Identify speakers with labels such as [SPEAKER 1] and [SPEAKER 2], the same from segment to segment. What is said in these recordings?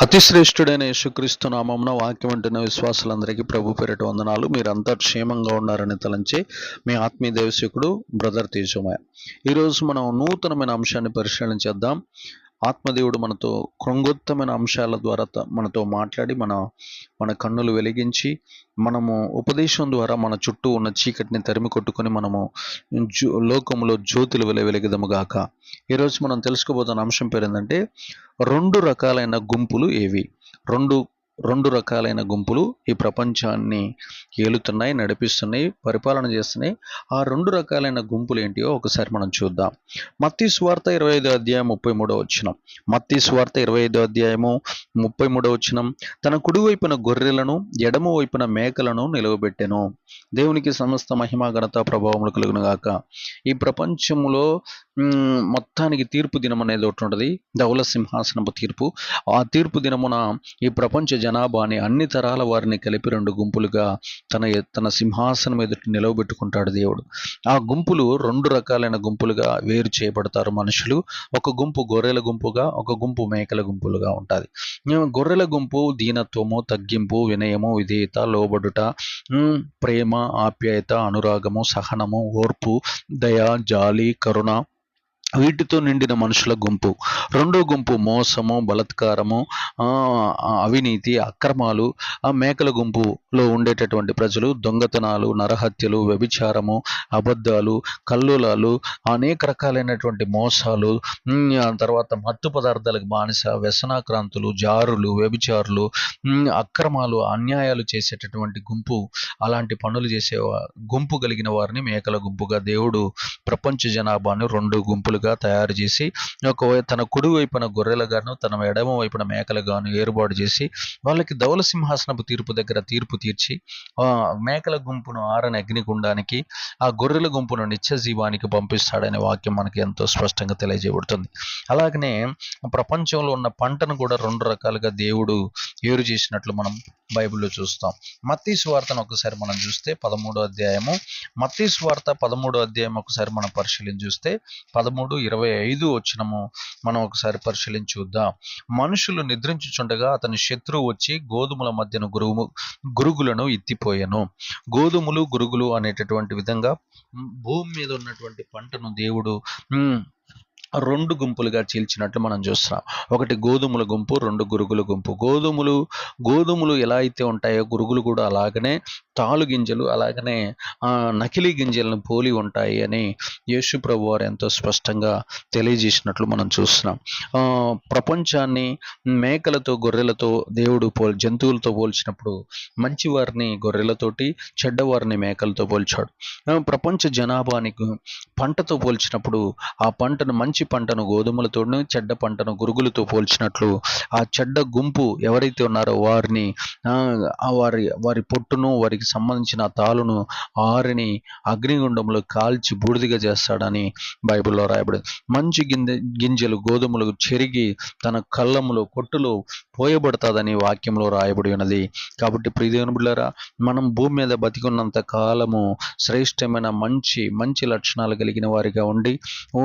[SPEAKER 1] అతి శ్రేష్ఠుడైన యేసుక్రీస్తు నామమున వాక్యం వింటున్న విశ్వాసులందరికీ ప్రభు పేరిట వందనాలు. మీరంతా క్షేమంగా ఉన్నారని తలంచి మీ ఆత్మీయ దేవసేకుడు బ్రదర్ తేజమయ్య. ఈరోజు మనం నూతనమైన అంశాన్ని పరిశీలన చేద్దాం. ఆత్మదేవుడు మనతో కృంగోత్తమైన అంశాల ద్వారా మనతో మాట్లాడి మన కన్నులు వెలిగించి మనము ఉపదేశం ద్వారా మన చుట్టూ ఉన్న చీకటిని తరిమి కొట్టుకొని మనము లోకములో జ్యోతులు వెలుగుదముగాక. ఈరోజు మనం తెలుసుకోబోతున్న అంశం పేరు ఏంటంటే రెండు రకాలైన గుంపులు ఏవి? రెండు రకాలైన గుంపులు ఈ ప్రపంచాన్ని ఏలుతున్నాయి, నడిపిస్తున్నాయి, పరిపాలన చేస్తున్నాయి. ఆ రెండు రకాలైన గుంపులు ఏంటియో ఒకసారి మనం చూద్దాం. మత్తయి సువార్త 25వ అధ్యాయం 33వ వచనం. మత్తయి సువార్త 25వ అధ్యాయము 33వ వచనం. తన కుడి వైపున గొర్రెలను, ఎడమ వైపున మేకలను నిలవబెట్టెను. దేవునికి సమస్త మహిమ ఘనత ప్రభావములు కలుగును గాక. ఈ ప్రపంచంలో మొత్తానికి తీర్పు దినం అనేది ఒకటి ఉంటుంది, ధవల సింహాసనపు తీర్పు. ఆ తీర్పు దినమున ఈ ప్రపంచ జనాభాని, అన్ని తరాల వారిని కలిపి రెండు గుంపులుగా తన సింహాసనం ఎదుటి నిలవబెట్టుకుంటాడు దేవుడు. ఆ గుంపులు రెండు రకాలైన గుంపులుగా వేరు చేయబడతారు మనుషులు. ఒక గుంపు గొర్రెల గుంపుగా, ఒక గుంపు మేకల గుంపులుగా ఉంటుంది. గొర్రెల గుంపు దీనత్వము, తగ్గింపు, వినయము, విధేయత, లోబడుట, ప్రేమ, ఆప్యాయత, అనురాగము, సహనము, ఓర్పు, దయ, జాలి, కరుణ, వీటితో నిండిన మనుషుల గుంపు. రెండో గుంపు మోసము, బలత్కారము, అవినీతి, అక్రమాలు. ఆ మేకల గుంపులో ఉండేటటువంటి ప్రజలు దొంగతనాలు, నరహత్యలు, వ్యభిచారము, అబద్ధాలు, కల్లోలాలు, అనేక రకాలైనటువంటి మోసాలు, తర్వాత మత్తు పదార్థాలకు బానిస, వ్యసనాక్రాంతులు, జారులు, వ్యభిచారులు, అక్రమాలు, అన్యాయాలు చేసేటటువంటి గుంపు. అలాంటి పనులు చేసే గుంపు కలిగిన వారిని మేకల గుంపుగా దేవుడు ప్రపంచ జనాభాను రెండు గుంపులు తయారు చేసి తన కుడి వైపున గొర్రెల గాను, తన ఎడమ వైపున మేకల గాను ఏర్పాటు చేసి వాళ్ళకి ధవల సింహాసనపు తీర్పు దగ్గర తీర్పు తీర్చి ఆ మేకల గుంపును ఆరని అగ్నిగుండానికి, ఆ గొర్రెల గుంపును నిత్య జీవానికి పంపిస్తాడనే వాక్యం మనకి ఎంతో స్పష్టంగా తెలియజేయబడుతుంది. అలాగనే ప్రపంచంలో ఉన్న పంటను కూడా రెండు రకాలుగా దేవుడు ఏరు చేసినట్లు మనం బైబిల్లో చూస్తాం. మత్తయి సువార్తను ఒకసారి మనం చూస్తే 13వ అధ్యాయము, మత్తయి సువార్త 13వ అధ్యాయం ఒకసారి మనం పరిశీలించి చూస్తే 13:25 వచనము మనం ఒకసారి పరిశీలించి చూద్దాం. మనుషులు నిద్రించుచుండగా అతని శత్రువు వచ్చి గోధుమల మధ్యన గురుగులను ఎత్తిపోయాను. గోధుమలు, గురుగులు అనేటటువంటి విధంగా భూమి మీద ఉన్నటువంటి పంటను దేవుడు రెండు గుంపులుగా చీల్చినట్లు మనం చూస్తున్నాం. ఒకటి గోధుమల గుంపు, రెండు గురుగుల గుంపు. గోధుమలు ఎలా అయితే ఉంటాయో గురుగులు కూడా అలాగనే, తాలు గింజలు అలాగనే నకిలీ గింజలను పోలి ఉంటాయి అని యేసు ప్రభు వారు ఎంతో స్పష్టంగా తెలియజేసినట్లు మనం చూస్తున్నాం. ప్రపంచాన్ని మేకలతో, గొర్రెలతో దేవుడు జంతువులతో పోల్చినప్పుడు మంచివారిని గొర్రెలతోటి, చెడ్డవారిని మేకలతో పోల్చాడు. ప్రపంచ జనాభానికి పంటతో పోల్చినప్పుడు ఆ పంటను, మంచి పంటను గోధుమలతోనూ, చెడ్డ పంటను గురుగులతో పోల్చినట్లు ఆ చెడ్డ గుంపు ఎవరైతే ఉన్నారో వారిని వారి పొట్టును, వారికి సంబంధించిన తాలును ఆరిని అగ్నిగుండంలో కాల్చి బూడిదిగా చేస్తాడని బైబిల్లో రాయబడింది. మంచి గింజలు గోధుమలు చెరిగి తన కళ్ళములో, కొట్టులో పోయబడతాదని వాక్యంలో రాయబడి ఉన్నది. కాబట్టి ప్రియదేవుని బిడ్డలారా, మనం భూమి మీద బతికున్నంత కాలము శ్రేష్టమైన మంచి లక్షణాలు కలిగిన వారిగా ఉండి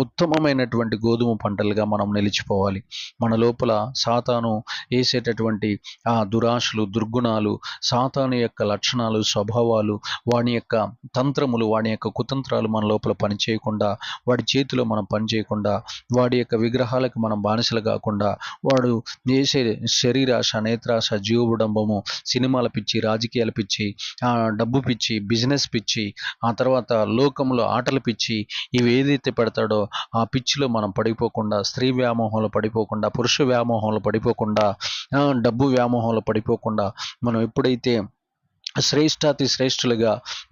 [SPEAKER 1] ఉత్తమమైనటువంటి గోధుమ పంటలుగా మనం నిలిచిపోవాలి. మన లోపల సాతాను వేసేటటువంటి ఆ దురాశలు, దుర్గుణాలు, సాతాను యొక్క లక్షణాలు, స్వభావాలు, వాడి యొక్క తంత్రములు, వాడి యొక్క కుతంత్రాలు మన లోపల పనిచేయకుండా, వాడి చేతిలో మనం పనిచేయకుండా, వాడి యొక్క విగ్రహాలకు మనం బానిసలు కాకుండా, వాడు చేసే శరీరాశ, నేత్రాశ, జీవబుడంబము, సినిమాల పిచ్చి, రాజకీయాల పిచ్చి, డబ్బు పిచ్చి, బిజినెస్ పిచ్చి, ఆ తర్వాత లోకంలో ఆటల పిచ్చి, ఇవి ఏదైతే పెడతాడో ఆ పిచ్చిలో మనం పడిపోకుండా, స్త్రీ వ్యామోహంలో పడిపోకుండా, పురుష వ్యామోహంలో పడిపోకుండా, డబ్బు వ్యామోహంలో పడిపోకుండా, మనం ఎప్పుడైతే శ్రేష్టాతి శ్రేష్ఠులుగా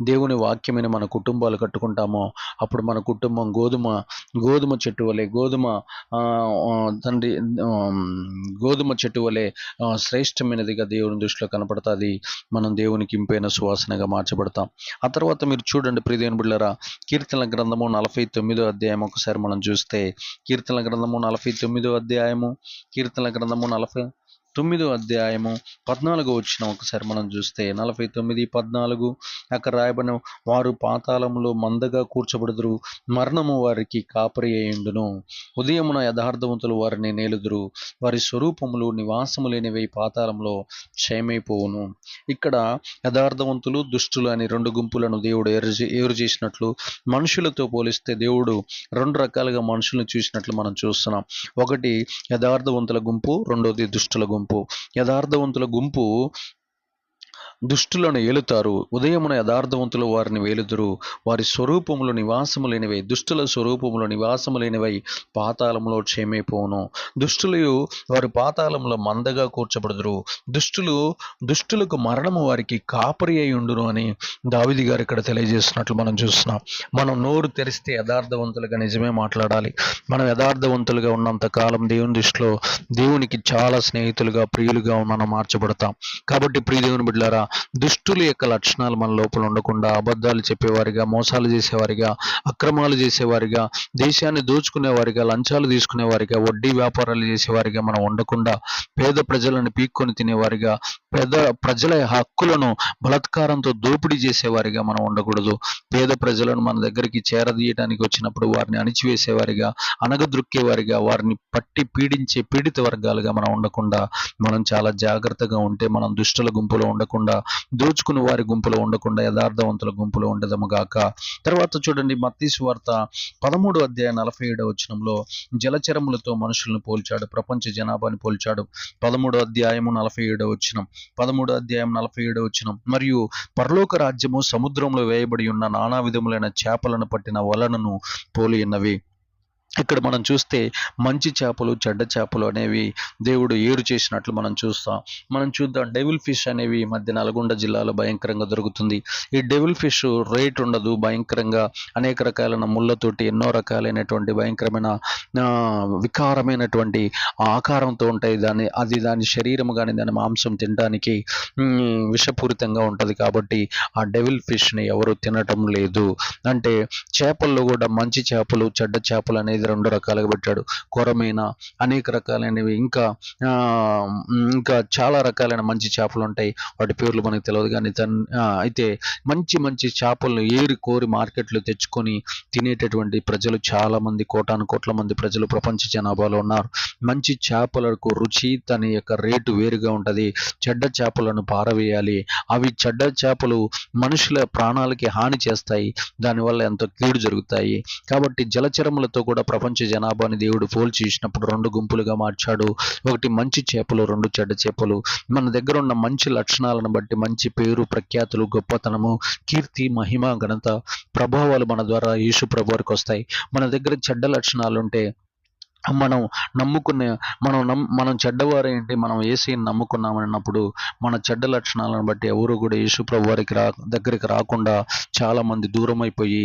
[SPEAKER 1] దేవుని వాక్యమైన మన కుటుంబాలు కట్టుకుంటామో అప్పుడు మన కుటుంబం గోధుమ చెట్టు వలె, గోధుమ చెట్టు వలె శ్రేష్టమైనదిగా దేవుని దృష్టిలో కనపడుతుంది. మనం దేవునికి ఇంపైన సువాసనగా మార్చబడతాం. ఆ తర్వాత మీరు చూడండి ప్రియదేవుని బిడ్డలారా, కీర్తనల గ్రంథము 49వ అధ్యాయం ఒకసారి మనం చూస్తే, కీర్తనల గ్రంథము 49వ అధ్యాయము, కీర్తనల గ్రంథము 9 అధ్యాయము 14 ఒకసారి మనం చూస్తే 49:14 అక్కడ రాయబడిన, వారు పాతాళములో మందగా కూర్చబడుదురు, మరణము వారికి కాపరి అయ్యుండును. ఉదయమున యథార్థవంతులు వారిని నేలుదురు, వారి స్వరూపములు నివాసము లేనివై పాతాళంలో క్షయమైపోవును. ఇక్కడ యథార్థవంతులు, దుష్టులు అని రెండు గుంపులను దేవుడు ఏరు చేసినట్లు, మనుషులతో పోలిస్తే దేవుడు రెండు రకాలుగా మనుషులను చూసినట్లు మనం చూస్తున్నాం. ఒకటి యథార్థవంతుల గుంపు, రెండోది దుష్టుల గుంపు. యథార్థవంతుల గుంపు దుష్టులను ఏలుతారు, ఉదయమున యథార్థవంతులు వారిని వేలుదురు, వారి స్వరూపములు నివాసము లేనివై, దుష్టుల స్వరూపములు నివాసము లేనివై పాతాళములో క్షేమైపోవును. దుష్టులు వారి పాతాళంలో మందగా కూర్చబడుదురు, దుష్టులకు మరణము వారికి కాపరి అయి ఉండును అని దావీదు గారు ఇక్కడ తెలియజేస్తున్నట్లు మనం చూస్తున్నాం. మనం నోరు తెరిస్తే యథార్థవంతులుగా నిజమే మాట్లాడాలి. మనం యథార్థవంతులుగా ఉన్నంత కాలం దేవుని దృష్టిలో దేవునికి చాలా స్నేహితులుగా, ప్రియులుగా మనం మార్చబడతాం. కాబట్టి ప్రియ దేవుని బిడ్డలారా, దుష్టుల యొక్క లక్షణాలు మన లోపల ఉండకుండా, అబద్ధాలు చెప్పేవారిగా, మోసాలు చేసేవారిగా, అక్రమాలు చేసేవారిగా, దేశాన్ని దోచుకునేవారిగా, లంచాలు తీసుకునేవారిగా, వడ్డీ వ్యాపారాలు చేసేవారిగా మనం ఉండకుండా, పేద ప్రజలను పీక్కొని తినేవారిగా, ప్రజల హక్కులను బలాత్కారంతో దోపిడీ చేసేవారిగా మనం ఉండకూడదు. పేద ప్రజలను మన దగ్గరికి చేరదీయడానికి వచ్చినప్పుడు వారిని అణిచివేసేవారిగా, అనగద్రొక్కేవారిగా, వారిని పట్టి పీడించే పీడిత వర్గాలుగా మనం ఉండకుండా, మనం చాలా జాగ్రత్తగా ఉంటే మనం దుష్టుల గుంపులో ఉండకుండా, దోచుకుని వారి గుంపులో ఉండకుండా యథార్థవంతుల గుంపులో ఉండదము గాక. తర్వాత చూడండి, మత్తయి సువార్త 13:47 జలచరములతో మనుషులను పోల్చాడు, ప్రపంచ జనాభాని పోల్చాడు. 13:47 మరియు పరలోక రాజ్యము సముద్రంలో వేయబడి ఉన్న నానా విధములైన చేపలను పట్టిన వలనను పోలి ఉన్నవి. ఇక్కడ మనం చూస్తే మంచి చేపలు, చెడ్డ చేపలు అనేవి దేవుడు ఏరు చేసినట్లు మనం చూద్దాం. డెవిల్ ఫిష్ అనేవి ఈ మధ్య నల్గొండ జిల్లాలో భయంకరంగా దొరుకుతుంది. ఈ డెవిల్ ఫిష్ రేట్ ఉండదు, భయంకరంగా అనేక రకాలైన ముళ్ళతోటి ఎన్నో రకాలైనటువంటి భయంకరమైన వికారమైనటువంటి ఆకారంతో ఉంటాయి. దాని శరీరం కానీ దాని మాంసం తినడానికి విషపూరితంగా ఉంటుంది. కాబట్టి ఆ డెవిల్ ఫిష్ని ఎవరు తినటం లేదు. అంటే చేపల్లో కూడా మంచి చేపలు, చెడ్డ చేపలు అనేది రెండు రకాలుగా పెట్టాడు. కొరమైన, అనేక రకాలైనవి, ఇంకా చాలా రకాలైన మంచి చేపలు ఉంటాయి. వాటి పేర్లు మనకు తెలియదు. కానీ అయితే మంచి మంచి చేపలను ఏరి కోరి మార్కెట్లో తెచ్చుకొని తినేటటువంటి ప్రజలు చాలా మంది, కోటాను కోట్ల మంది ప్రజలు ప్రపంచ జనాభాలో ఉన్నారు. మంచి చేపలకు రుచి, తన యొక్క రేటు వేరుగా ఉంటుంది. చెడ్డ చేపలను పారవేయాలి. అవి చెడ్డ చేపలు మనుషుల ప్రాణాలకి హాని చేస్తాయి, దానివల్ల ఎంతో కీడు జరుగుతాయి. కాబట్టి జలచరములతో కూడా ప్రపంచ జనాభాని దేవుడు పోల్చి చూసినప్పుడు రెండు గుంపులుగా మార్చాడు. ఒకటి మంచి చేపలు, రెండు చెడ్డ చేపలు. మన దగ్గర ఉన్న మంచి లక్షణాలను బట్టి మంచి పేరు, ప్రఖ్యాతులు, గొప్పతనము, కీర్తి, మహిమ, ఘనత, ప్రభావాలు మన ద్వారా యేసు ప్రభు వారికి వస్తాయి. మన దగ్గర చెడ్డ లక్షణాలు ఉంటే మనం చెడ్డవారేంటి, మనం యేసుని నమ్ముకున్నామన్నప్పుడు మన చెడ్డ లక్షణాలను బట్టి ఎవరు కూడా యేసు ప్రభు వారికి దగ్గరికి రాకుండా చాలా మంది దూరం అయిపోయి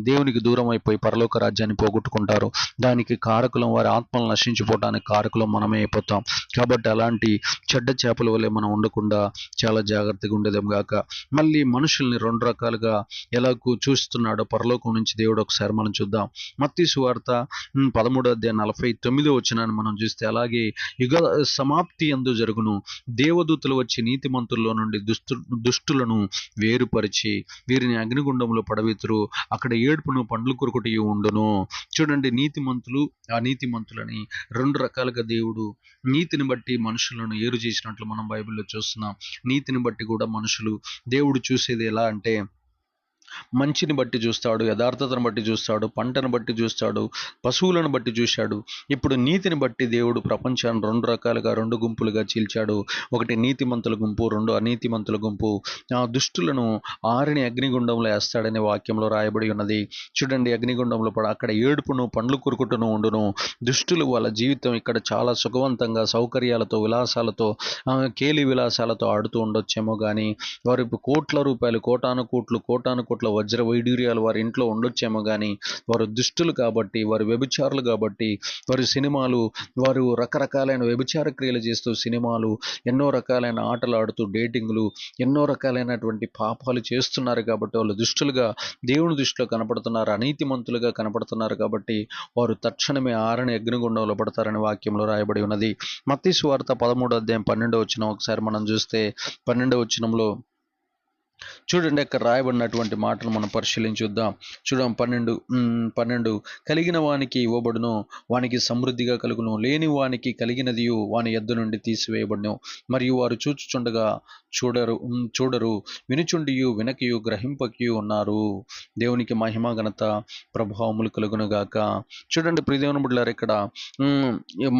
[SPEAKER 1] దేవునికి దూరం అయిపోయి పరలోక రాజ్యాన్ని పోగొట్టుకుంటారు. దానికి కారకులం, వారి ఆత్మలు నశించిపోవడానికి కారకులం మనమే అయిపోతాం. కాబట్టి అలాంటి చెడ్డ చేపల వల్లే మనం ఉండకుండా చాలా జాగ్రత్తగా ఉండేదేం గాక. మళ్ళీ మనుషుల్ని రెండు రకాలుగా ఎలా చూస్తున్నాడో పరలోకం నుంచి దేవుడు ఒకసారి మనం చూద్దాం. మత్తయి సువార్త 13:49 మనం చూస్తే, అలాగే యుగ సమాప్తి యందు జరుగును, దేవదూతలు వచ్చి నీతిమంతుల్లో నుండి దుష్టులను వేరుపరిచి వీరిని అగ్నిగుండంలో పడవేతురు, అక్కడ ఏడుపును పండ్లు కొరుకుటి ఉండును. చూడండి, నీతిమంతులు, అనీతిమంతులని రెండు రకాలుగా దేవుడు నీతిని బట్టి మనుషులను ఏరు చేసినట్లు మనం బైబిల్లో చూస్తున్నాం. నీతిని బట్టి కూడా మనుషులు దేవుడు చూసేది ఎలా అంటే, మంచిని బట్టి చూస్తాడు, యథార్థతను బట్టి చూస్తాడు, పంటను బట్టి చూస్తాడు, పశువులను బట్టి చూశాడు. ఇప్పుడు నీతిని బట్టి దేవుడు ప్రపంచాన్ని రెండు రకాలుగా, రెండు గుంపులుగా చీల్చాడు. ఒకటి నీతిమంతుల గుంపు, రెండు అనీతిమంతుల గుంపు. ఆ దుష్టులను ఆరిని అగ్నిగుండంలో వేస్తాడనే వాక్యంలో రాయబడి ఉన్నది. చూడండి, అగ్నిగుండంలో అక్కడ ఏడుపును పండ్లు కొరుకుటను ఉండును. దుష్టులు వాళ్ళ జీవితం ఇక్కడ చాలా సుఖవంతంగా, సౌకర్యాలతో, విలాసాలతో, కేలి విలాసాలతో ఆడుతూ ఉండొచ్చేమో కానీ వారి కోట్ల రూపాయలు, కోటాను కోట్లు ఇంట్లో వజ్ర వైడూర్యాలు వారి ఇంట్లో ఉండొచ్చేమో కానీ వారు దుష్టులు కాబట్టి, వారు వ్యభిచారులు కాబట్టి, వారు సినిమాలు, వారు రకరకాలైన వ్యభిచార క్రియలు చేస్తూ సినిమాలు, ఎన్నో రకాలైన ఆటలు ఆడుతూ డేటింగ్లు, ఎన్నో రకాలైనటువంటి పాపాలు చేస్తున్నారు కాబట్టి వాళ్ళు దుష్టులుగా దేవుని దృష్టిలో కనపడుతున్నారు, అనీతిమంతులుగా కనపడుతున్నారు కాబట్టి వారు తక్షణమే ఆరని అగ్నిగుండంలో పడతారని వాక్యంలో రాయబడి ఉన్నది. మత్తయి సువార్త 13:12 ఒకసారి మనం చూస్తే 12 చూడండి, అక్కడ రాయబడినటువంటి మాటను మనం పరిశీలించుద్దాం. చూద్దాం 12 కలిగిన వానికి ఇవ్వబడును, వానికి సమృద్ధిగా కలుగును, లేని వానికి కలిగినదియు వాని యొద్ద నుండి తీసివేయబడును. మరియు వారు చూచుచుండగా చూడరు, వినుచుండియు వినకియు గ్రహింపకియు ఉన్నారు. దేవునికి మహిమ ఘనత ప్రభావములు కలుగును గాక. చూడండి ప్రియదేవుని బిడ్డలారా, ఇక్కడ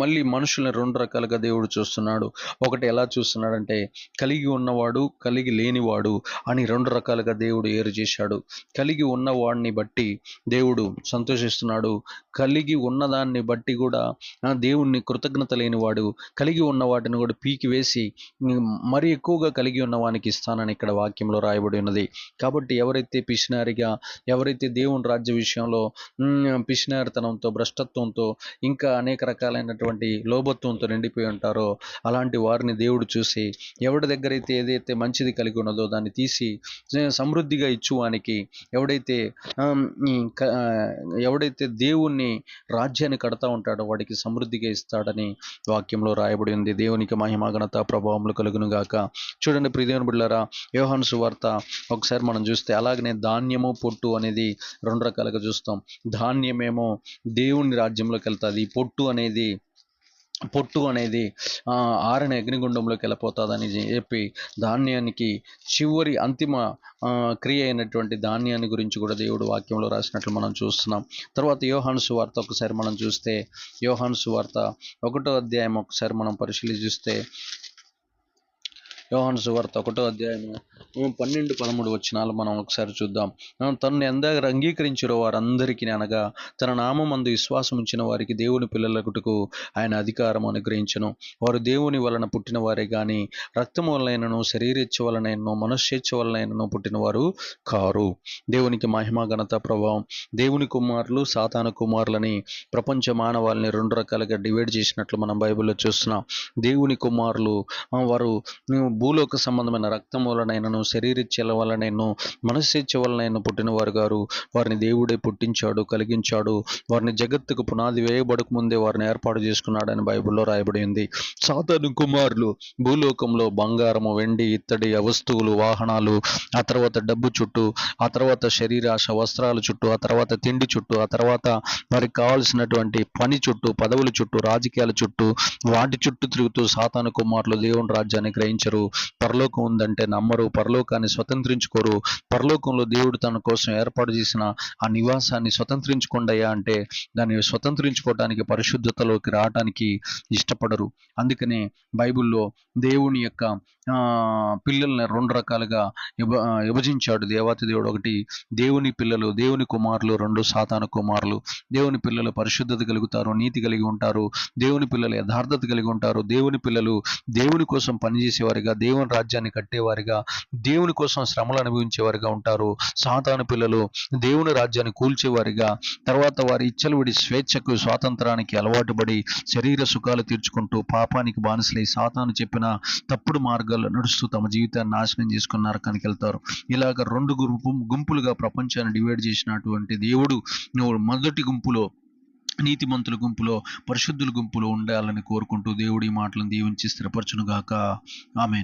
[SPEAKER 1] మళ్ళీ మనుషులను రెండు రకాలుగా దేవుడు చూస్తున్నాడు. ఒకటి ఎలా చూస్తున్నాడంటే కలిగి ఉన్నవాడు, కలిగి లేనివాడు అని రెండు రకాలుగా దేవుడు ఏరు చేశాడు. కలిగి ఉన్నవాడిని బట్టి దేవుడు సంతోషిస్తున్నాడు, కలిగి ఉన్నదాన్ని బట్టి కూడా దేవుణ్ణి కృతజ్ఞత లేనివాడు కలిగి ఉన్న వాటిని కూడా పీకివేసి మరి ఎక్కువగా కలిగి ఉన్న వానికి ఇస్తానని ఇక్కడ వాక్యంలో రాయబడి ఉన్నది. కాబట్టి ఎవరైతే పిసినారిగా, ఎవరైతే దేవుని రాజ్య విషయంలో పిసినారితనంతో, భ్రష్టత్వంతో, ఇంకా అనేక రకాలైనటువంటి లోభత్వంతో నిండిపోయి ఉంటారో అలాంటి వారిని దేవుడు చూసి ఎవరి దగ్గర అయితే ఏదైతే మంచిది కలిగి ఉన్నదో దాన్ని తీసి సమృద్ధిగా ఇచ్చువానికి, ఎవడైతే దేవుణ్ణి రాజ్యాన్ని కడతా ఉంటాడో వాడికి సమృద్ధిగా ఇస్తాడని వాక్యంలో రాయబడి ఉంది. దేవునికి మహిమ ఘనత ప్రభావములు కలుగును గాక. చూడండి ప్రియదేవుని బిడ్డలారా, యోహాను సువార్త ఒకసారి మనం చూస్తే అలాగనే ధాన్యము పొట్టు అనేది రెండు రకాలుగా చూస్తాం. ధాన్యమేమో దేవుని రాజ్యంలోకి వెళ్తుంది, పొట్టు అనేది ఆరని అగ్నిగుండంలోకి వెళ్ళిపోతుందని చెప్పి ధాన్యానికి చివరి అంతిమ క్రియ అయినటువంటి ధాన్యాన్ని గురించి కూడా దేవుడు వాక్యంలో రాసినట్లు మనం చూస్తున్నాం. తర్వాత యోహాను సువార్త ఒకసారి మనం చూస్తే, యోహాను సువార్త 1వ అధ్యాయం ఒకసారి మనం పరిశీలిస్తే, యోహాను సువార్త 1వ అధ్యాయము 12-13 మనం ఒకసారి చూద్దాం. తనను ఎందరు అంగీకరించారో వారందరికీ, అనగా తన నామమందు విశ్వాసం ఉంచిన వారికి దేవుని పిల్లలకుటకు ఆయన అధికారం అనుగ్రహించను. వారు దేవుని వలన పుట్టిన వారే గాని రక్తము వలనైనను, శరీరేచ్ఛ వలనైనను, మనశ్శేచ్ఛ వలనైనను పుట్టిన వారు కారు. దేవునికి మహిమ ఘనత ప్రభావం. దేవుని కుమారులు, సాతాను కుమారులని ప్రపంచ మానవాళిని రెండు రకాలుగా డివైడ్ చేసినట్లు మనం బైబిల్లో చూస్తున్నాం. దేవుని కుమారులు వారు భూలోక సంబంధమైన రక్తం వలనైనను, శరీరిచ్చల వలనైనను, మనస్సేచ్ఛ వలనైనా పుట్టిన వారు గారు. వారిని దేవుడే పుట్టించాడు, కలిగించాడు. వారిని జగత్తుకు పునాది వేయబడక ముందే వారిని ఏర్పాటు చేసుకున్నాడని బైబిల్లో రాయబడి ఉంది. సాతాను కుమారులు భూలోకంలో బంగారము, వెండి, ఇత్తడి, వస్తువులు, వాహనాలు, ఆ తర్వాత డబ్బు చుట్టూ, ఆ తర్వాత శరీరాశ, వస్త్రాల చుట్టూ, ఆ తర్వాత తిండి చుట్టూ, ఆ తర్వాత వారికి కావాల్సినటువంటి పని చుట్టూ, పదవుల చుట్టూ, రాజకీయాల చుట్టూ, వాటి చుట్టూ తిరుగుతూ సాతాను కుమారులు దేవుని రాజ్యాన్ని గ్రహించరు. పరలోకం ఉందంటే నమ్మరు, పరలోకాన్ని స్వతంత్రించుకోరు. పరలోకంలో దేవుడు తన కోసం ఏర్పాటు చేసిన ఆ నివాసాన్ని స్వతంత్రించుకోండియా అంటే దాన్ని స్వతంత్రించుకోవటానికి, పరిశుద్ధతలోకి రావటానికి ఇష్టపడరు. అందుకనే బైబిల్లో దేవుని యొక్క పిల్లల్ని రెండు రకాలుగా విభజించాడు దేవాతి దేవుడు. ఒకటి దేవుని పిల్లలు, దేవుని కుమారులు, రెండు సాతాను కుమారులు. దేవుని పిల్లలు పరిశుద్ధత కలుగుతారు, నీతి కలిగి ఉంటారు. దేవుని పిల్లలు యథార్థత కలిగి ఉంటారు. దేవుని పిల్లలు దేవుని కోసం పనిచేసేవారిగా, దేవుని రాజ్యాన్ని కట్టేవారిగా, దేవుని కోసం శ్రమలు అనుభవించేవారిగా ఉంటారు. సాతాను పిల్లలు దేవుని రాజ్యాన్ని కూల్చేవారిగా, తర్వాత వారి ఇచ్చలు విడి స్వేచ్ఛకు, స్వాతంత్రానికి అలవాటు పడి శరీర సుఖాలు తీర్చుకుంటూ పాపానికి బానిసలై సాతాను చెప్పిన తప్పుడు మార్గాల్లో నడుస్తూ తమ జీవితాన్ని నాశనం చేసుకున్న నరకానికి వెళ్తారు. ఇలాగ రెండు గుంపులుగా ప్రపంచాన్ని డివైడ్ చేసినటువంటి దేవుడు మొదటి గుంపులో, నీతిమంతుల గుంపులో, పరిశుద్ధుల గుంపులో ఉండాలని కోరుకుంటూ దేవుడి మాటలను దీవించి స్థిరపరచునుగాక. ఆమేన్.